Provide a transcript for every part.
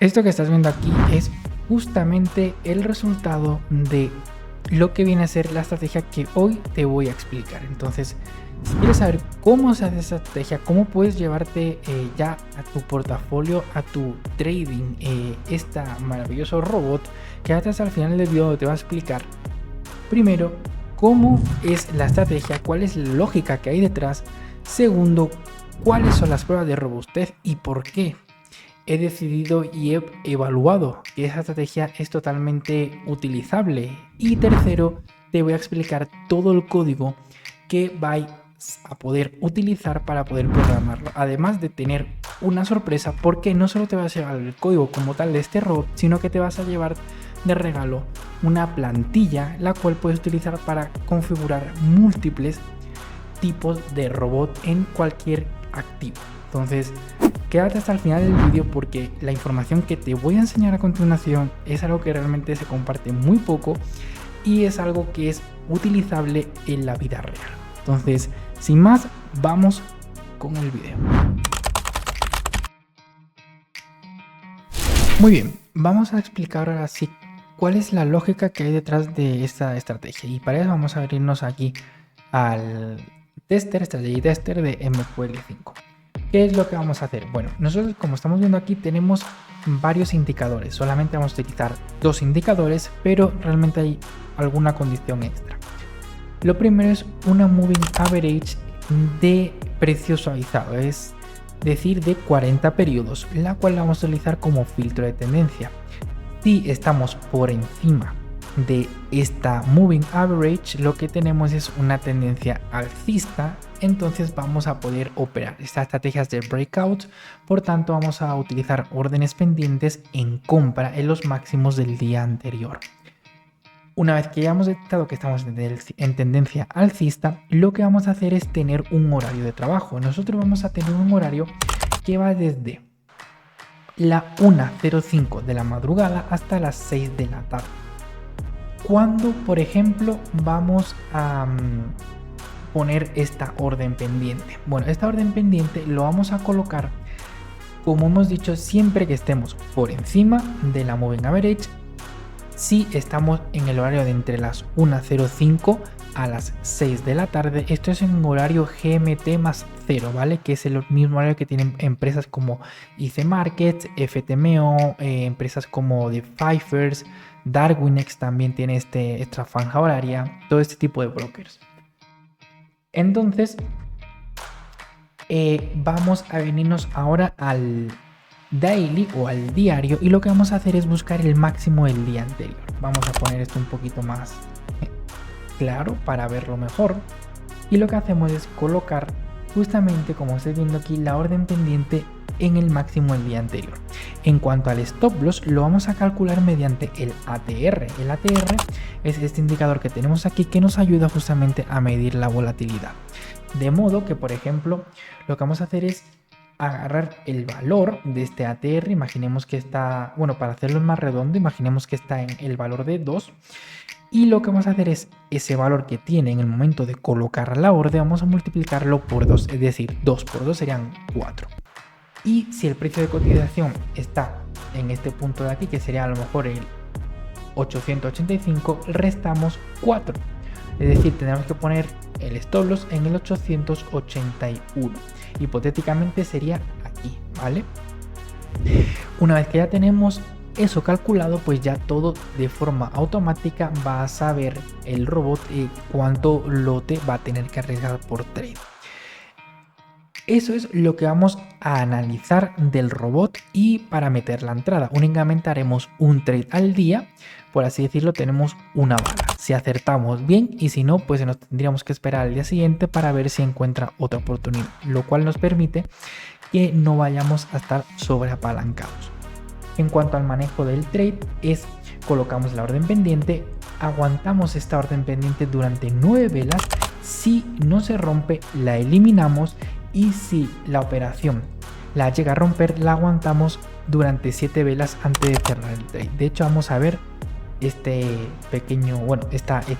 Esto que estás viendo aquí es justamente el resultado de lo que viene a ser la estrategia que hoy te voy a explicar. Entonces, si quieres saber cómo se hace esa estrategia, cómo puedes llevarte ya a tu portafolio, a tu trading, este maravilloso robot, quédate hasta el final del video donde te va a explicar primero cómo es la estrategia, cuál es la lógica que hay detrás. Segundo, cuáles son las pruebas de robustez y por qué he decidido y he evaluado que esa estrategia es totalmente utilizable. Y tercero, te voy a explicar todo el código que vais a poder utilizar para poder programarlo. Además de tener una sorpresa, porque no solo te vas a llevar el código como tal de este robot, sino que te vas a llevar de regalo una plantilla, la cual puedes utilizar para configurar múltiples tipos de robot en cualquier activo. Entonces, quédate hasta el final del vídeo porque la información que te voy a enseñar a continuación es algo que realmente se comparte muy poco y es algo que es utilizable en la vida real. Entonces, sin más, vamos con el video. Muy bien, vamos a explicar ahora sí cuál es la lógica que hay detrás de esta estrategia. Y para eso vamos a abrirnos aquí al tester, Strategy Tester de MQL5. ¿Qué es lo que vamos a hacer? Bueno, nosotros como estamos viendo aquí tenemos varios indicadores. Solamente vamos a utilizar 2 indicadores, pero realmente hay alguna condición extra. Lo primero es una Moving Average de precio suavizado, es decir, de 40 periodos, la cual la vamos a utilizar como filtro de tendencia. Si estamos por encima de esta Moving Average, lo que tenemos es una tendencia alcista, entonces vamos a poder operar estas estrategias de breakout. Por tanto, vamos a utilizar órdenes pendientes en compra en los máximos del día anterior. Una vez que ya hemos detectado que estamos en tendencia alcista, lo que vamos a hacer es tener un horario de trabajo. Nosotros vamos a tener un horario que va desde la 1:05 de la madrugada hasta las 6 de la tarde. Cuando, por ejemplo, vamos a poner esta orden pendiente. Bueno, esta orden pendiente lo vamos a colocar, como hemos dicho, siempre que estemos por encima de la Moving Average. Si estamos en el horario de entre las 1:05 a las 6 de la tarde, esto es en horario GMT más 0, ¿vale? Que es el mismo horario que tienen empresas como IC Markets, FTMO, empresas como The Pfeiffer, Darwinex también tiene esta franja horaria, todo este tipo de brokers. Entonces, vamos a venirnos ahora al daily o al diario y lo que vamos a hacer es buscar el máximo del día anterior. Vamos a poner esto un poquito más claro para verlo mejor y lo que hacemos es colocar justamente, como estáis viendo aquí, la orden pendiente en el máximo del día anterior. En cuanto al stop loss, lo vamos a calcular mediante el ATR. El ATR es este indicador que tenemos aquí que nos ayuda justamente a medir la volatilidad. De modo que, por ejemplo, lo que vamos a hacer es agarrar el valor de este ATR. Imaginemos que está, bueno, para hacerlo más redondo, imaginemos que está en el valor de 2. Y lo que vamos a hacer es ese valor que tiene en el momento de colocar la orden, vamos a multiplicarlo por 2, es decir, 2 por 2 serían 4. Y si el precio de cotización está en este punto de aquí, que sería a lo mejor el 885, restamos 4. Es decir, tenemos que poner el stop loss en el 881. Hipotéticamente sería aquí, ¿vale? Una vez que ya tenemos eso calculado, pues ya todo de forma automática va a saber el robot cuánto lote va a tener que arriesgar por trade. Eso es lo que vamos a analizar del robot y para meter la entrada. Únicamente haremos un trade al día, por así decirlo, tenemos una bala. Si acertamos bien y si no, pues nos tendríamos que esperar al día siguiente para ver si encuentra otra oportunidad, lo cual nos permite que no vayamos a estar sobreapalancados. En cuanto al manejo del trade, colocamos la orden pendiente, aguantamos esta orden pendiente durante 9 velas, si no se rompe la eliminamos y si la operación la llega a romper la aguantamos durante 7 velas antes de cerrar el trade. De hecho, vamos a ver este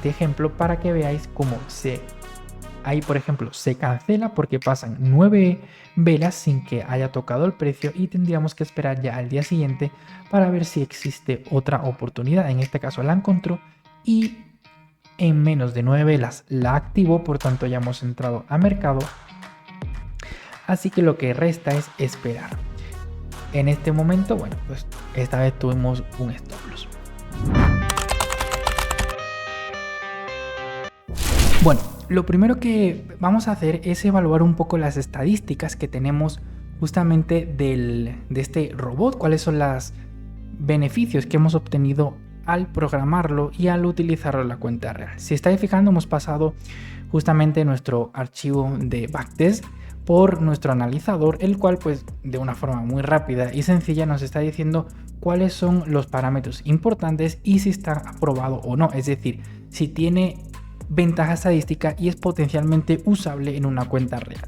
ejemplo para que veáis cómo se ahí por ejemplo se cancela porque pasan 9 velas sin que haya tocado el precio y tendríamos que esperar ya al día siguiente para ver si existe otra oportunidad. En este caso la encontró y en menos de 9 velas la activó, por tanto ya hemos entrado a mercado, así que lo que resta es esperar. En este momento, bueno, pues esta vez tuvimos un stop loss. Bueno, lo primero que vamos a hacer es evaluar un poco las estadísticas que tenemos justamente de este robot, cuáles son los beneficios que hemos obtenido al programarlo y al utilizarlo en la cuenta real. Si estáis fijando, hemos pasado justamente nuestro archivo de backtest por nuestro analizador, el cual pues de una forma muy rápida y sencilla nos está diciendo cuáles son los parámetros importantes y si está aprobado o no, es decir, si tiene ventaja estadística y es potencialmente usable en una cuenta real.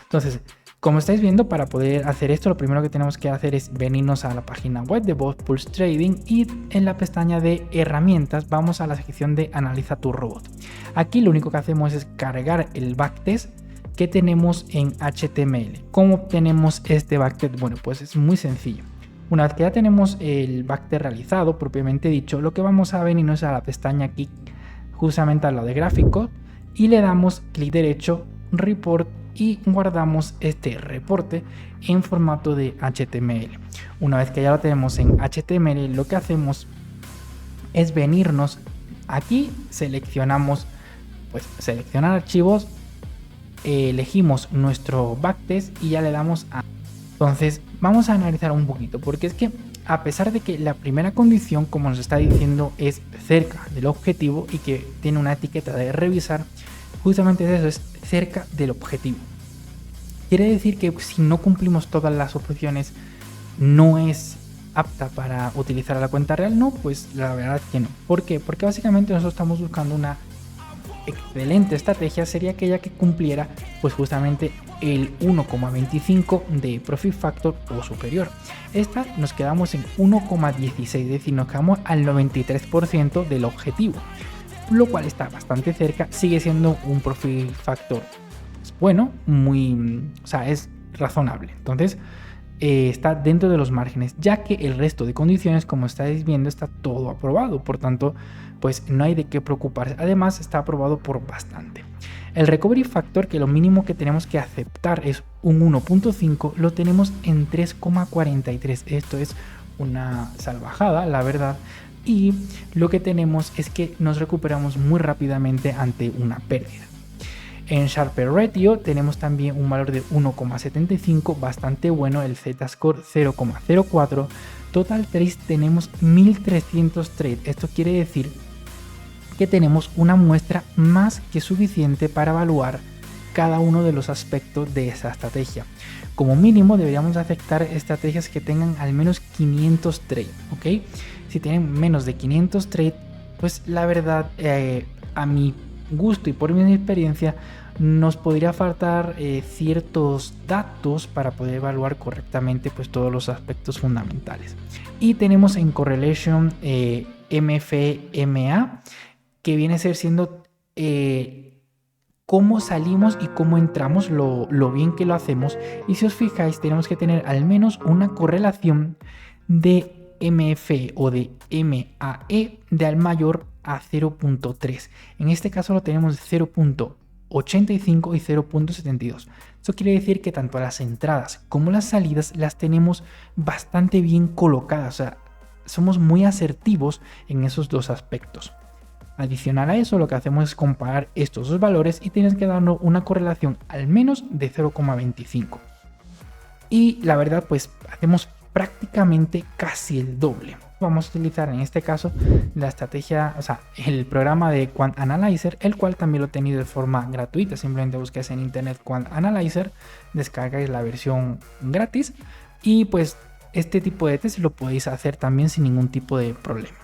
Entonces, como estáis viendo, para poder hacer esto, lo primero que tenemos que hacer es venirnos a la página web de Bot Pulse Trading y en la pestaña de herramientas vamos a la sección de analiza tu robot. Aquí lo único que hacemos es cargar el backtest que tenemos en HTML. ¿Cómo obtenemos este backtest? Bueno, pues es muy sencillo. Una vez que ya tenemos el backtest realizado, propiamente dicho, lo que vamos a venirnos a la pestaña aquí, justamente al lado de gráficos, y le damos clic derecho, report, y guardamos este reporte en formato de HTML. Una vez que ya lo tenemos en HTML, lo que hacemos es venirnos aquí, seleccionamos, pues seleccionar archivos, elegimos nuestro backtest y ya le damos a... Entonces vamos a analizar un poquito, porque es que a pesar de que la primera condición, como nos está diciendo, es cerca del objetivo y que tiene una etiqueta de revisar, justamente eso, es cerca del objetivo. Quiere decir que si no cumplimos todas las opciones no es apta para utilizar la cuenta real. No, pues la verdad que no. ¿Por qué? Porque básicamente nosotros estamos buscando una excelente estrategia, sería aquella que cumpliera pues justamente el 1,25 de Profit Factor o superior. Esta nos quedamos en 1,16, es decir, nos quedamos al 93% del objetivo, lo cual está bastante cerca. Sigue siendo un Profit Factor bueno, es razonable. Entonces está dentro de los márgenes, ya que el resto de condiciones, como estáis viendo, está todo aprobado. Por tanto, pues no hay de qué preocuparse. Además, está aprobado por bastante. El recovery factor, que lo mínimo que tenemos que aceptar es un 1.5, lo tenemos en 3,43. Esto es una salvajada, la verdad. Y lo que tenemos es que nos recuperamos muy rápidamente ante una pérdida. En Sharpe Ratio tenemos también un valor de 1,75, bastante bueno, el Z-Score 0,04, Total Trades tenemos 1300 trades, esto quiere decir que tenemos una muestra más que suficiente para evaluar cada uno de los aspectos de esa estrategia. Como mínimo deberíamos aceptar estrategias que tengan al menos 500 trades, ¿ok? Si tienen menos de 500 trades, pues la verdad, a mi gusto y por mi experiencia, nos podría faltar ciertos datos para poder evaluar correctamente pues todos los aspectos fundamentales. Y tenemos en Correlation MFMA, que viene a ser siendo cómo salimos y cómo entramos, lo bien que lo hacemos. Y si os fijáis, tenemos que tener al menos una correlación de MF o de MAE de al mayor a 0.3. En este caso lo tenemos 0.85 y 0.72. Eso quiere decir que tanto las entradas como las salidas las tenemos bastante bien colocadas. O sea, somos muy asertivos en esos dos aspectos. Adicional a eso, lo que hacemos es comparar estos dos valores y tienes que darnos una correlación al menos de 0,25. Y la verdad, pues hacemos prácticamente casi el doble. Vamos a utilizar en este caso la estrategia, o sea, el programa de Quant Analyzer, el cual también lo he tenido de forma gratuita. Simplemente busquéis en internet Quant Analyzer, descargáis la versión gratis y pues este tipo de test lo podéis hacer también sin ningún tipo de problema.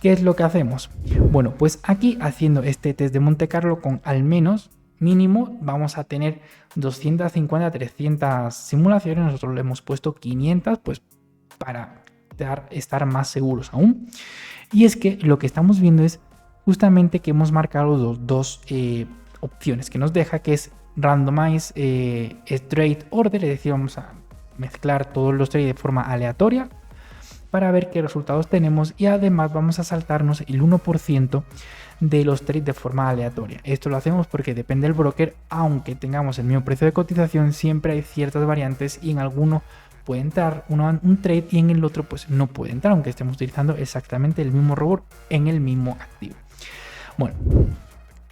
¿Qué es lo que hacemos? Bueno, pues aquí haciendo este test de Monte Carlo con al menos mínimo vamos a tener 250 300 simulaciones. Nosotros le hemos puesto 500 pues para estar más seguros aún. Y es que lo que estamos viendo es justamente que hemos marcado los dos opciones que nos deja, que es randomize trade order, es decir, vamos a mezclar todos los trades de forma aleatoria para ver qué resultados tenemos, y además vamos a saltarnos el 1% de los trades de forma aleatoria. Esto lo hacemos porque depende del broker, aunque tengamos el mismo precio de cotización, siempre hay ciertas variantes y en alguno puede entrar un trade y en el otro pues no puede entrar, aunque estemos utilizando exactamente el mismo robot en el mismo activo. Bueno,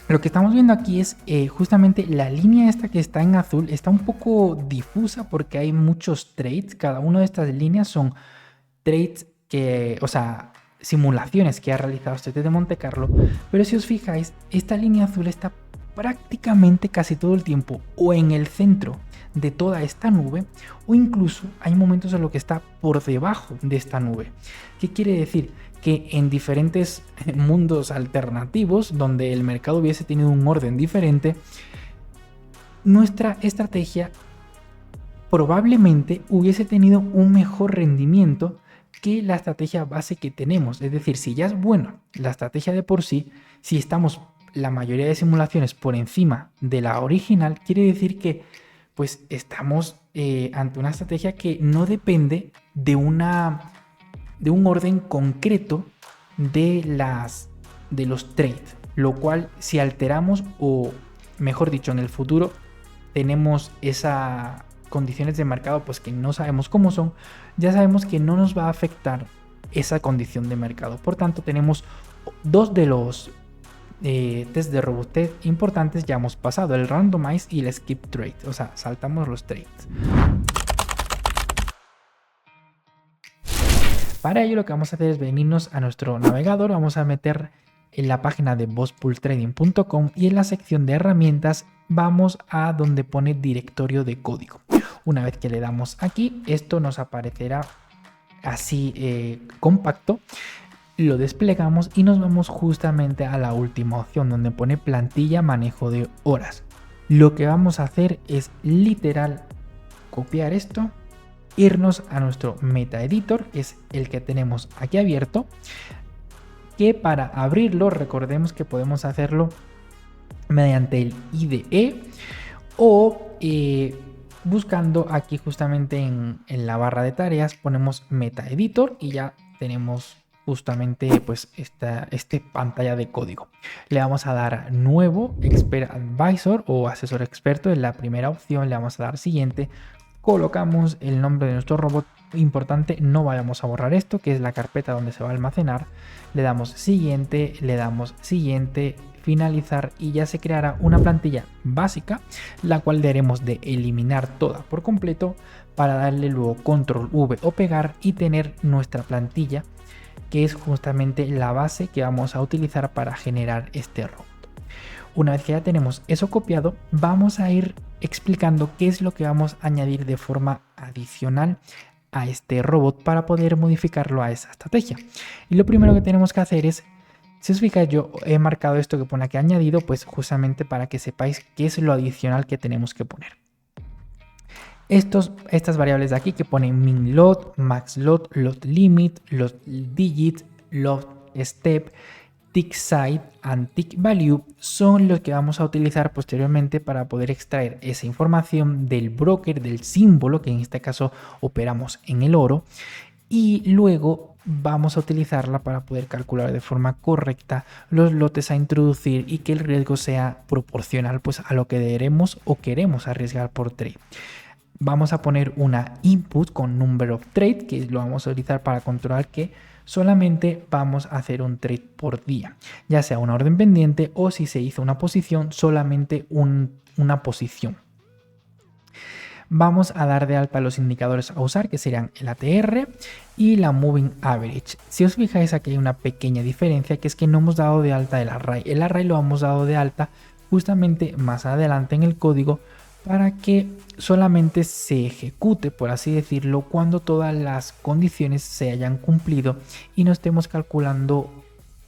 lo que estamos viendo aquí es justamente la línea esta que está en azul, está un poco difusa porque hay muchos trades. Cada una de estas líneas son trades que, o sea, simulaciones que ha realizado este de Monte Carlo, pero si os fijáis, esta línea azul está prácticamente casi todo el tiempo o en el centro de toda esta nube, o incluso hay momentos en los que está por debajo de esta nube. ¿Qué quiere decir? Que en diferentes mundos alternativos donde el mercado hubiese tenido un orden diferente, nuestra estrategia probablemente hubiese tenido un mejor rendimiento que la estrategia base que tenemos. Es decir, si ya es buena la estrategia de por sí, si estamos la mayoría de simulaciones por encima de la original, quiere decir que pues estamos ante una estrategia que no depende de un orden concreto de los trades, lo cual si alteramos, o mejor dicho en el futuro tenemos esas condiciones de mercado pues que no sabemos cómo son, ya sabemos que no nos va a afectar esa condición de mercado. Por tanto, tenemos dos de los test de robustez importantes ya hemos pasado, el randomize y el skip trade, o sea, saltamos los trades. Para ello lo que vamos a hacer es venirnos a nuestro navegador, vamos a meter en la página de bosspooltrading.com y en la sección de herramientas vamos a donde pone directorio de código. Una vez que le damos aquí, esto nos aparecerá así compacto. Lo desplegamos y nos vamos justamente a la última opción donde pone plantilla manejo de horas. Lo que vamos a hacer es literal copiar esto, irnos a nuestro meta editor, que es el que tenemos aquí abierto, que para abrirlo recordemos que podemos hacerlo mediante el IDE o buscando aquí justamente en la barra de tareas ponemos meta editor y ya tenemos justamente pues esta pantalla de código. Le vamos a dar nuevo Expert Advisor o asesor experto en la primera opción, le vamos a dar siguiente, colocamos el nombre de nuestro robot. Importante, no vayamos a borrar esto, que es la carpeta donde se va a almacenar. Le damos siguiente, finalizar y ya se creará una plantilla básica, la cual deberemos de eliminar toda por completo para darle luego control V o pegar y tener nuestra plantilla, que es justamente la base que vamos a utilizar para generar este robot. Una vez que ya tenemos eso copiado, vamos a ir explicando qué es lo que vamos a añadir de forma adicional a este robot para poder modificarlo a esa estrategia. Y lo primero que tenemos que hacer es, si os fijáis, yo he marcado esto que pone aquí añadido, pues justamente para que sepáis qué es lo adicional que tenemos que poner. Estas variables de aquí que ponen min lot, max lot, lot limit, lot digit, lot step, tick size and tick value son los que vamos a utilizar posteriormente para poder extraer esa información del broker, del símbolo, que en este caso operamos en el oro, y luego vamos a utilizarla para poder calcular de forma correcta los lotes a introducir y que el riesgo sea proporcional pues a lo que deberemos o queremos arriesgar por trade. Vamos a poner una input con number of trade, que lo vamos a utilizar para controlar que solamente vamos a hacer un trade por día, ya sea una orden pendiente o si se hizo una posición, solamente una posición. Vamos a dar de alta los indicadores a usar, que serían el ATR y la Moving Average. Si os fijáis, aquí hay una pequeña diferencia, que es que no hemos dado de alta el array. El array lo hemos dado de alta justamente más adelante en el código para que solamente se ejecute, por así decirlo, cuando todas las condiciones se hayan cumplido y no estemos calculando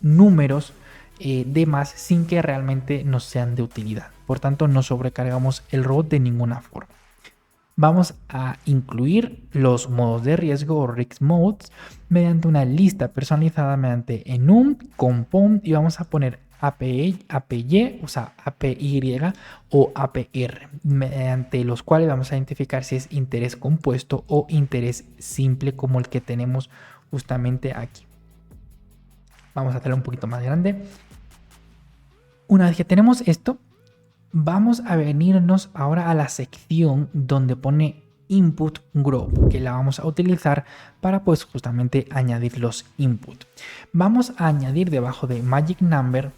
números de más sin que realmente nos sean de utilidad. Por tanto, no sobrecargamos el robot de ninguna forma. Vamos a incluir los modos de riesgo o risk modes mediante una lista personalizada mediante enum, compound, y vamos a poner API, APY, o sea, APY o APR, mediante los cuales vamos a identificar si es interés compuesto o interés simple como el que tenemos justamente aquí. Vamos a hacerlo un poquito más grande. Una vez que tenemos esto, vamos a venirnos ahora a la sección donde pone Input Group, que la vamos a utilizar para pues justamente añadir los input. Vamos a añadir debajo de Magic Number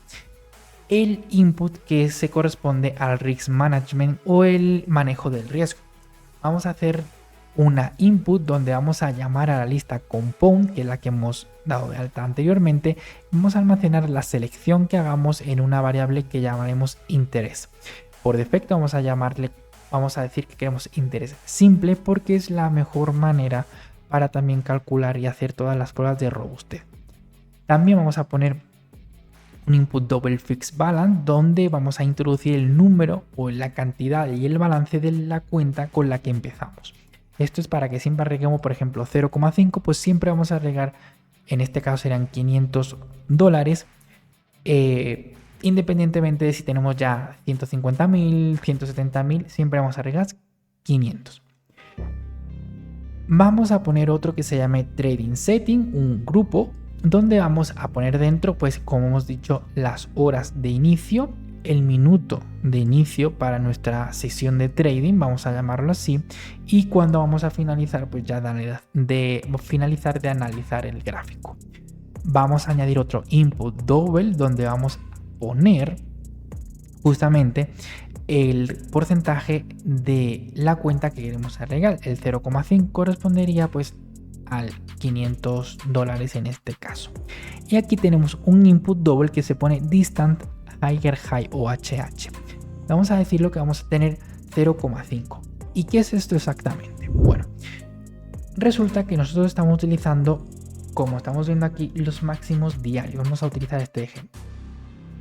el input que se corresponde al Risk Management o el manejo del riesgo. Vamos a hacer una input donde vamos a llamar a la lista compound, que es la que hemos dado de alta anteriormente. Vamos a almacenar la selección que hagamos en una variable que llamaremos interés. Por defecto vamos a decir que queremos interés simple porque es la mejor manera para también calcular y hacer todas las pruebas de robustez. También vamos a poner un input double fixed balance donde vamos a introducir el número o la cantidad y el balance de la cuenta con la que empezamos. Esto es para que siempre agreguemos, por ejemplo, 0,5, pues siempre vamos a agregar, en este caso serán $500, independientemente de si tenemos ya 150.000, 170.000, siempre vamos a agregar 500. Vamos a poner otro que se llame Trading Setting, un grupo, donde vamos a poner dentro, pues como hemos dicho, las horas de inicio, el minuto de inicio para nuestra sesión de trading, vamos a llamarlo así, y cuando vamos a finalizar, pues ya de analizar el gráfico. Vamos a añadir otro input double donde vamos a poner justamente el porcentaje de la cuenta que queremos agregar. El 0,5 correspondería pues al $500 en este caso. Y aquí tenemos un input double que se pone distant higher high o HH. Vamos a decirlo que vamos a tener 0,5. ¿Y qué es esto exactamente? Bueno, resulta que nosotros estamos utilizando, como estamos viendo aquí, los máximos diarios. Vamos a utilizar este ejemplo.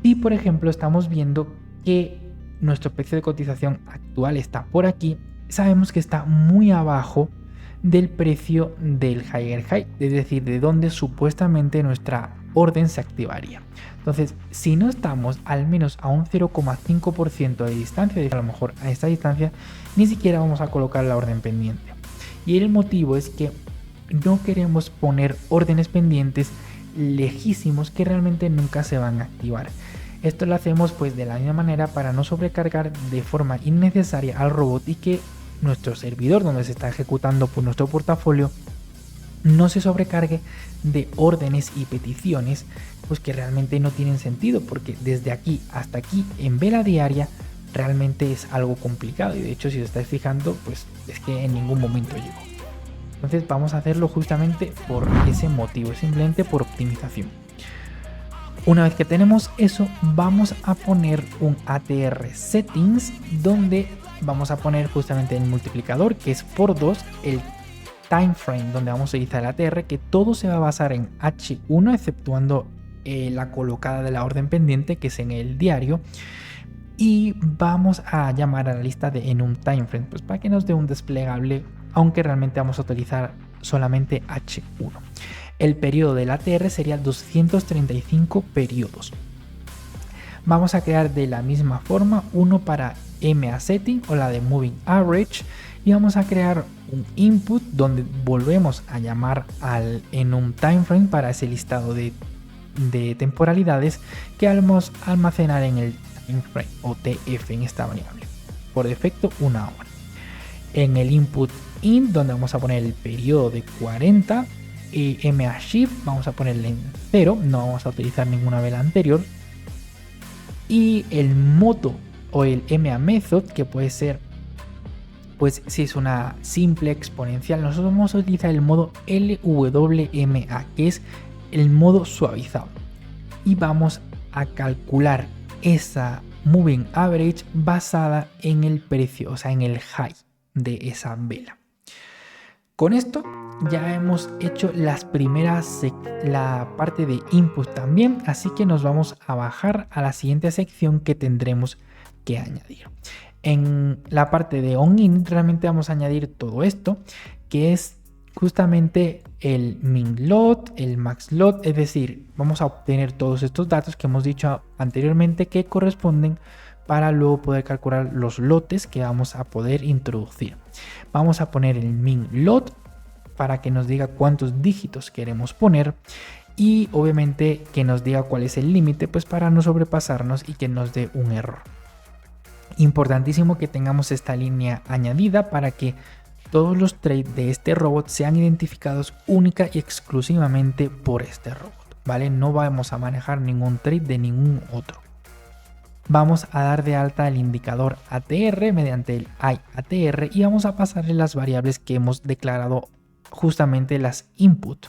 Y por ejemplo estamos viendo que nuestro precio de cotización actual está por aquí, sabemos que está muy abajo del precio del higher high, es decir, de donde supuestamente nuestra orden se activaría. Entonces, si no estamos al menos a un 0,5% de distancia, a lo mejor a esta distancia, ni siquiera vamos a colocar la orden pendiente. Y el motivo es que no queremos poner órdenes pendientes lejísimos que realmente nunca se van a activar. Esto lo hacemos pues de la misma manera para no sobrecargar de forma innecesaria al robot y que nuestro servidor donde se está ejecutando por nuestro portafolio no se sobrecargue de órdenes y peticiones pues que realmente no tienen sentido, porque desde aquí hasta aquí en vela diaria realmente es algo complicado y de hecho si os estáis fijando pues es que en ningún momento llegó. Entonces vamos a hacerlo justamente por ese motivo, simplemente por optimización. Una vez que tenemos eso, vamos a poner un ATR settings donde vamos a poner justamente el multiplicador que es por 2, el time frame donde vamos a utilizar el ATR, que todo se va a basar en H1 exceptuando la colocada de la orden pendiente que es en el diario, y vamos a llamar a la lista de en un time frame pues para que nos dé un desplegable, aunque realmente vamos a utilizar solamente H1. El periodo del ATR sería 235 periodos. Vamos a crear de la misma forma uno para MA setting o la de moving average y vamos a crear un input donde volvemos a llamar al en un time frame para ese listado de temporalidades que vamos a almacenar en el time frame o TF en esta variable. Por defecto una hora. En el input in donde vamos a poner el periodo de 40 y MA shift vamos a ponerle en 0, no vamos a utilizar ninguna vela anterior, y el modo o el MA method que puede ser pues si es una simple exponencial, nosotros vamos a utilizar el modo LWMA que es el modo suavizado y vamos a calcular esa moving average basada en el precio, o sea en el high de esa vela. Con esto ya hemos hecho las primeras, la parte de input también, así que nos vamos a bajar a la siguiente sección que tendremos que añadir. En la parte de on-in realmente vamos a añadir todo esto, que es justamente el min lot, el max lot, es decir, vamos a obtener todos estos datos que hemos dicho anteriormente que corresponden para luego poder calcular los lotes que vamos a poder introducir. Vamos a poner el min lot para que nos diga cuántos dígitos queremos poner y obviamente que nos diga cuál es el límite, pues para no sobrepasarnos y que nos dé un error. Importantísimo que tengamos esta línea añadida para que todos los trades de este robot sean identificados única y exclusivamente por este robot, ¿vale? No vamos a manejar ningún trade de ningún otro. Vamos a dar de alta el indicador ATR mediante el IATR y vamos a pasarle las variables que hemos declarado, justamente las input.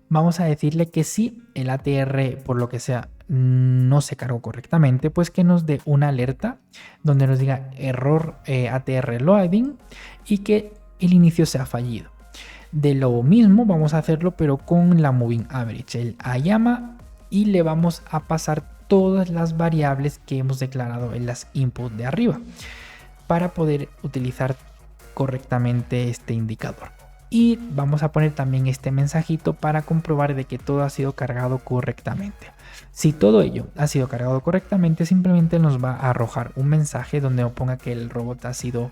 Vamos a decirle que si el ATR, por lo que sea, no se cargó correctamente, pues que nos dé una alerta donde nos diga error ATR loading y que el inicio sea fallido. De lo mismo vamos a hacerlo pero con la moving average, el AYAMA, y le vamos a pasar todas las variables que hemos declarado en las input de arriba para poder utilizar correctamente este indicador. Y vamos a poner también este mensajito para comprobar de que todo ha sido cargado correctamente. Si todo ello ha sido cargado correctamente, simplemente nos va a arrojar un mensaje donde ponga que el robot ha sido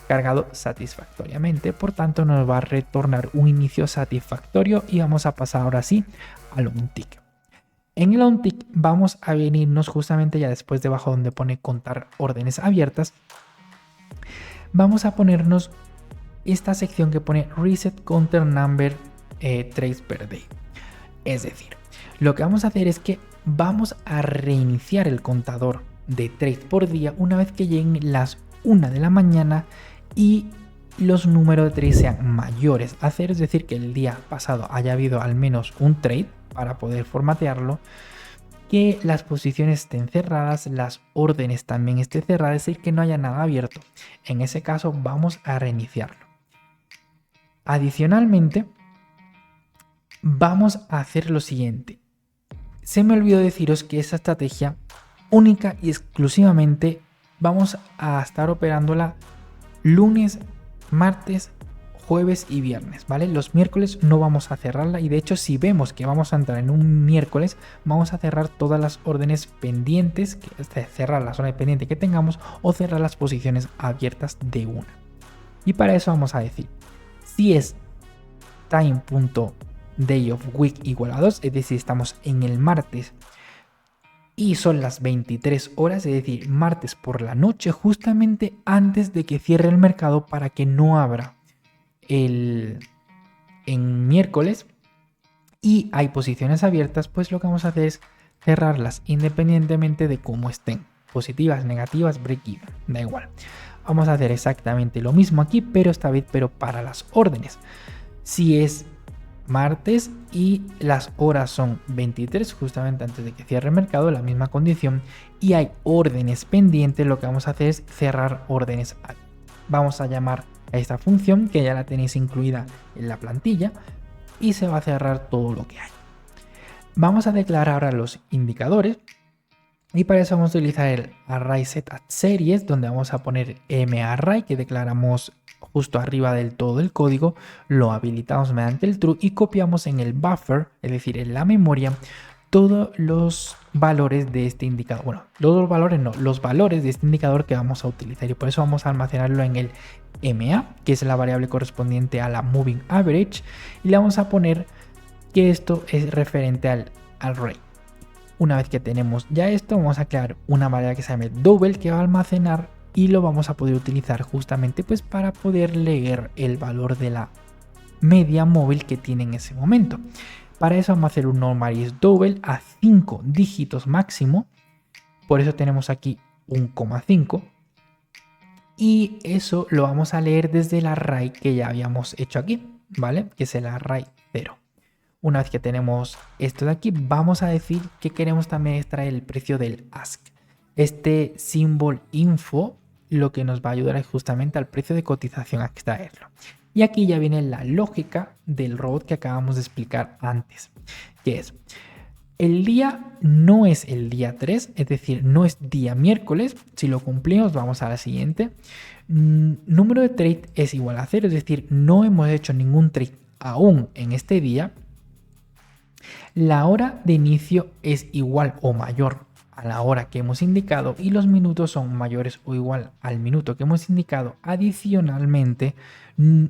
cargado satisfactoriamente. Por tanto, nos va a retornar un inicio satisfactorio y vamos a pasar ahora sí al OnTick. En el OnTick vamos a venirnos justamente ya después debajo donde pone contar órdenes abiertas. Vamos a ponernos esta sección que pone Reset Counter Number Trades per Day. Es decir, lo que vamos a hacer es que vamos a reiniciar el contador de trades por día una vez que lleguen las 1 de la mañana y los números de trades sean mayores a 0, es decir, que el día pasado haya habido al menos un trade para poder formatearlo, que las posiciones estén cerradas, las órdenes también estén cerradas, es decir, que no haya nada abierto. En ese caso vamos a reiniciarlo. Adicionalmente, vamos a hacer lo siguiente. Se me olvidó deciros que esta estrategia única y exclusivamente vamos a estar operándola lunes, martes, jueves y viernes, ¿vale? Los miércoles no vamos a cerrarla y de hecho si vemos que vamos a entrar en un miércoles, vamos a cerrar todas las órdenes pendientes, cerrar las órdenes pendientes que tengamos o cerrar las posiciones abiertas de una. Y para eso vamos a decir, si es time.day of week igual a 2, es decir, estamos en el martes y son las 23 horas, es decir, martes por la noche, justamente antes de que cierre el mercado para que no abra en miércoles y hay posiciones abiertas, pues lo que vamos a hacer es cerrarlas independientemente de cómo estén, positivas, negativas, break even, da igual. Vamos a hacer exactamente lo mismo aquí, pero esta vez para las órdenes. Si es martes y las horas son 23, justamente antes de que cierre el mercado, la misma condición, y hay órdenes pendientes, lo que vamos a hacer es cerrar órdenes. Vamos a llamar a esta función que ya la tenéis incluida en la plantilla y se va a cerrar todo lo que hay. Vamos a declarar ahora los indicadores y para eso vamos a utilizar el array set at series, donde vamos a poner marray que declaramos justo arriba del todo el código, lo habilitamos mediante el true y copiamos en el buffer, es decir, en la memoria, todos los valores de este indicador. Bueno, los valores no, los valores de este indicador que vamos a utilizar y por eso vamos a almacenarlo en el MA, que es la variable correspondiente a la moving average, y le vamos a poner que esto es referente al array. Una vez que tenemos ya esto, vamos a crear una variable que se llame double que va a almacenar y lo vamos a poder utilizar justamente pues para poder leer el valor de la media móvil que tiene en ese momento. Para eso vamos a hacer un normalize double a 5 dígitos máximo, por eso tenemos aquí un 1,5 y eso lo vamos a leer desde el array que ya habíamos hecho aquí, ¿vale? Que es el array 0. Una vez que tenemos esto de aquí, vamos a decir que queremos también extraer el precio del ask. Este symbol info lo que nos va a ayudar es justamente al precio de cotización a extraerlo. Y aquí ya viene la lógica del robot que acabamos de explicar antes, que es el día no es el día 3, es decir, no es día miércoles. Si lo cumplimos, vamos a la siguiente. Número de trade es igual a 0, es decir, no hemos hecho ningún trade aún en este día, la hora de inicio es igual o mayor a la hora que hemos indicado y los minutos son mayores o igual al minuto que hemos indicado. Adicionalmente,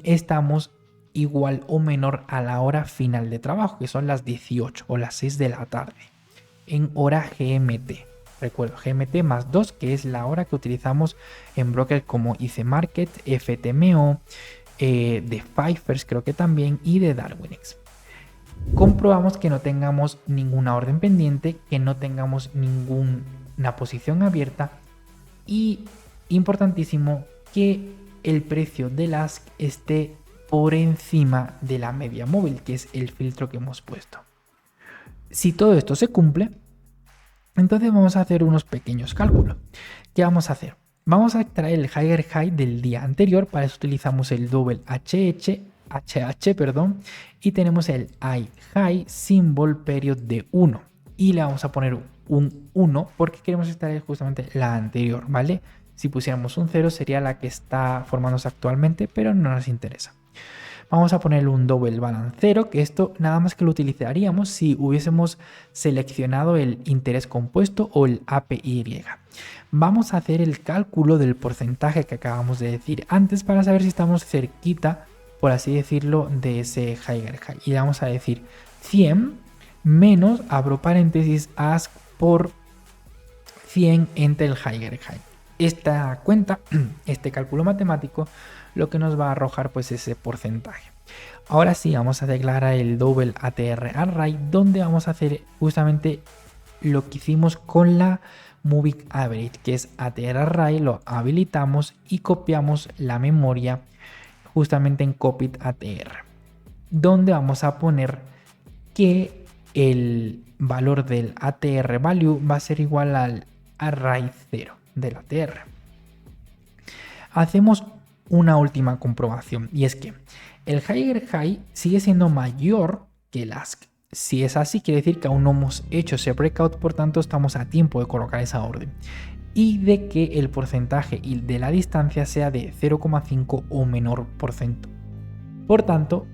estamos igual o menor a la hora final de trabajo, que son las 18 o las 6 de la tarde, en hora GMT. Recuerdo, GMT más 2, que es la hora que utilizamos en brokers como IC Market, FTMO, de Pfeiffer creo que también, y de Darwinex. Comprobamos que no tengamos ninguna orden pendiente, que no tengamos ninguna posición abierta y, importantísimo, que el precio del ask esté por encima de la media móvil, que es el filtro que hemos puesto. Si todo esto se cumple, entonces vamos a hacer unos pequeños cálculos. ¿Qué vamos a hacer? Vamos a extraer el higher high del día anterior. Para eso utilizamos el double HH, y tenemos el high symbol period de 1 y le vamos a poner un 1 porque queremos extraer justamente la anterior, ¿vale? Si pusiéramos un 0 sería la que está formándose actualmente, pero no nos interesa. Vamos a ponerle un double balance 0, que esto nada más que lo utilizaríamos si hubiésemos seleccionado el interés compuesto o el APY. Vamos a hacer el cálculo del porcentaje que acabamos de decir antes para saber si estamos cerquita, por así decirlo, de ese higher high. Y vamos a decir 100 menos, abro paréntesis, ask por 100 entre el higher high. Esta cuenta, este cálculo matemático, lo que nos va a arrojar pues ese porcentaje. Ahora sí, vamos a declarar el double ATR array, donde vamos a hacer justamente lo que hicimos con la moving average, que es ATR array, lo habilitamos y copiamos la memoria justamente en copied ATR, donde vamos a poner que el valor del ATR value va a ser igual al array 0 del ATR. Hacemos una última comprobación y es que el higher high sigue siendo mayor que el ask. Si es así, quiere decir que aún no hemos hecho ese breakout, por tanto estamos a tiempo de colocar esa orden y de que el porcentaje de la distancia sea de 0,5 o menor por ciento. Por tanto,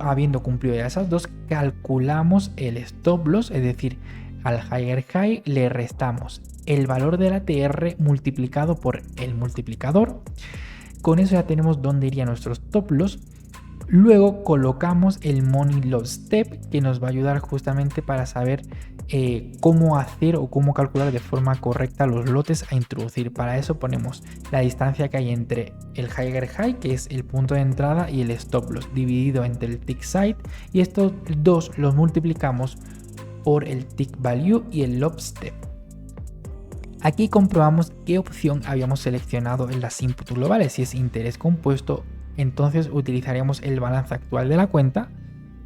habiendo cumplido ya esas dos, calculamos el stop loss, es decir, al higher high le restamos el valor del ATR multiplicado por el multiplicador. Con eso ya tenemos dónde iría nuestro stop loss. Luego colocamos el money loss step, que nos va a ayudar justamente para saber cómo hacer o cómo calcular de forma correcta los lotes a introducir. Para eso ponemos la distancia que hay entre el higher high, que es el punto de entrada, y el stop loss, dividido entre el tick size, y estos dos los multiplicamos por el tick value y el loss step. Aquí comprobamos qué opción habíamos seleccionado en las inputs globales. Si es interés compuesto, entonces utilizaríamos el balance actual de la cuenta,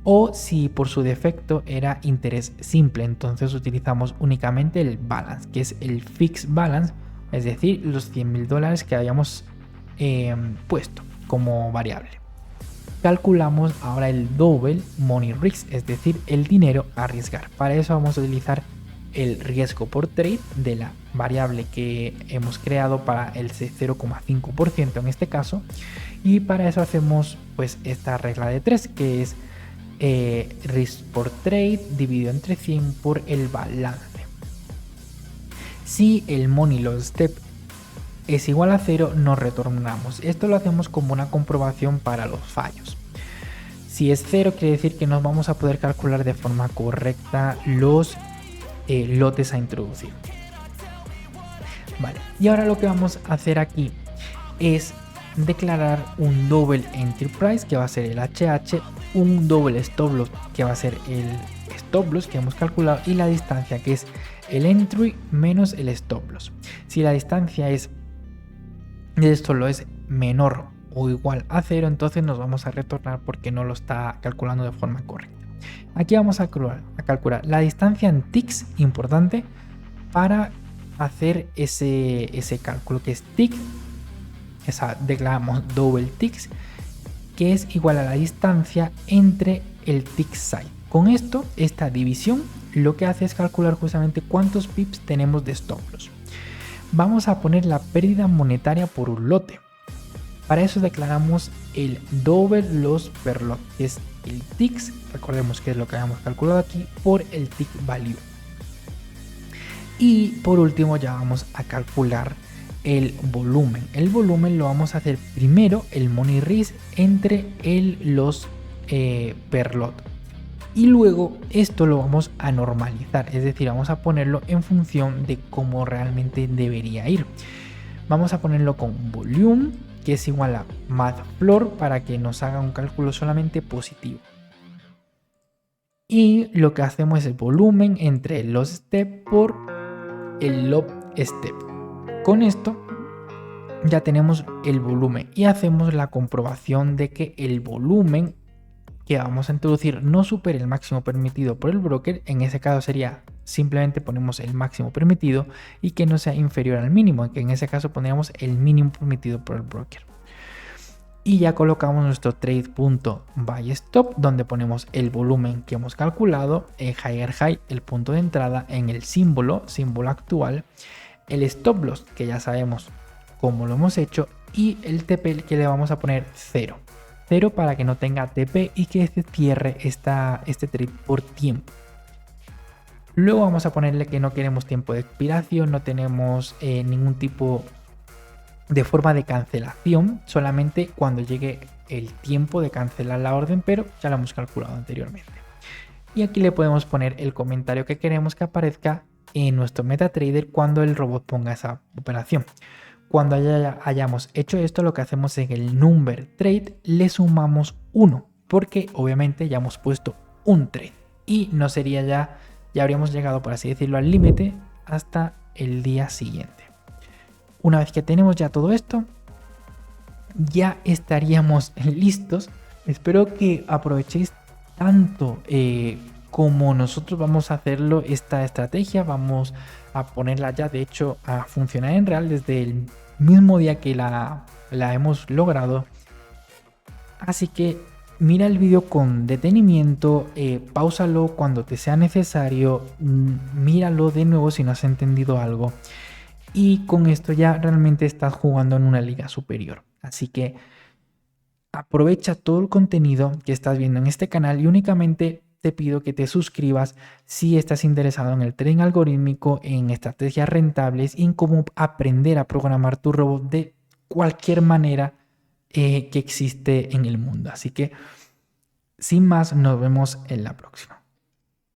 o si por su defecto era interés simple, entonces utilizamos únicamente el balance, que es el fixed balance, es decir, los $100.000 que habíamos puesto como variable. Calculamos ahora el double money risk, es decir, el dinero a arriesgar. Para eso vamos a utilizar el riesgo por trade de la variable que hemos creado para el 0,5% en este caso, y para eso hacemos pues esta regla de 3, que es risk por trade dividido entre 100 por el balance. Si el money loss step es igual a 0, nos retornamos. Esto lo hacemos como una comprobación para los fallos. Si es 0, quiere decir que nos vamos a poder calcular de forma correcta los lotes a introducir. Vale, y ahora lo que vamos a hacer aquí es declarar un double entry price, que va a ser el HH, un double stop loss, que va a ser el stop loss que hemos calculado, y la distancia, que es el entry menos el stop loss. Si la distancia es de esto lo es menor o igual a 0, entonces nos vamos a retornar porque no lo está calculando de forma correcta. Aquí vamos a calcular la distancia en ticks, importante, para hacer ese cálculo, que es tick, declaramos double ticks, que es igual a la distancia entre el tick size. Con esto, esta división lo que hace es calcular justamente cuántos pips tenemos de stop loss. Vamos a poner la pérdida monetaria por un lote. Para eso declaramos el double loss per lot, que es el ticks, recordemos que es lo que habíamos calculado aquí, por el tick value. Y por último ya vamos a calcular el volumen. El volumen lo vamos a hacer primero el money risk entre el loss per lot. Y luego esto lo vamos a normalizar, es decir, vamos a ponerlo en función de cómo realmente debería ir. Vamos a ponerlo con volume, que es igual a mathfloor, para que nos haga un cálculo solamente positivo. Y lo que hacemos es el volumen entre el loss step por el lob step. Con esto ya tenemos el volumen y hacemos la comprobación de que el volumen que vamos a introducir no supere el máximo permitido por el broker. En ese caso sería simplemente ponemos el máximo permitido y que no sea inferior al mínimo, que en ese caso pondríamos el mínimo permitido por el broker. Y ya colocamos nuestro trade.buyStop, donde ponemos el volumen que hemos calculado, el higher high, el punto de entrada, en el símbolo actual, el stop loss, que ya sabemos cómo lo hemos hecho, y el TP que le vamos a poner 0 para que no tenga TP y que se cierre este trade por tiempo. Luego vamos a ponerle que no queremos tiempo de expiración, no tenemos ningún tipo de forma de cancelación, solamente cuando llegue el tiempo de cancelar la orden, pero ya lo hemos calculado anteriormente. Y aquí le podemos poner el comentario que queremos que aparezca en nuestro MetaTrader cuando el robot ponga esa operación. Cuando hayamos hecho esto, lo que hacemos en el number trade le sumamos 1, porque obviamente ya hemos puesto un trade y no sería ya habríamos llegado, por así decirlo, al límite hasta el día siguiente. Una vez que tenemos ya todo esto, ya estaríamos listos. Espero que aprovechéis tanto como nosotros vamos a hacerlo esta estrategia. Vamos a ponerla ya, de hecho, a funcionar en real desde el mismo día que la hemos logrado. Así que mira el vídeo con detenimiento, páusalo cuando te sea necesario, míralo de nuevo si no has entendido algo. Y con esto ya realmente estás jugando en una liga superior. Así que aprovecha todo el contenido que estás viendo en este canal y únicamente te pido que te suscribas si estás interesado en el trading algorítmico, en estrategias rentables y en cómo aprender a programar tu robot de cualquier manera que existe en el mundo. Así que sin más, nos vemos en la próxima.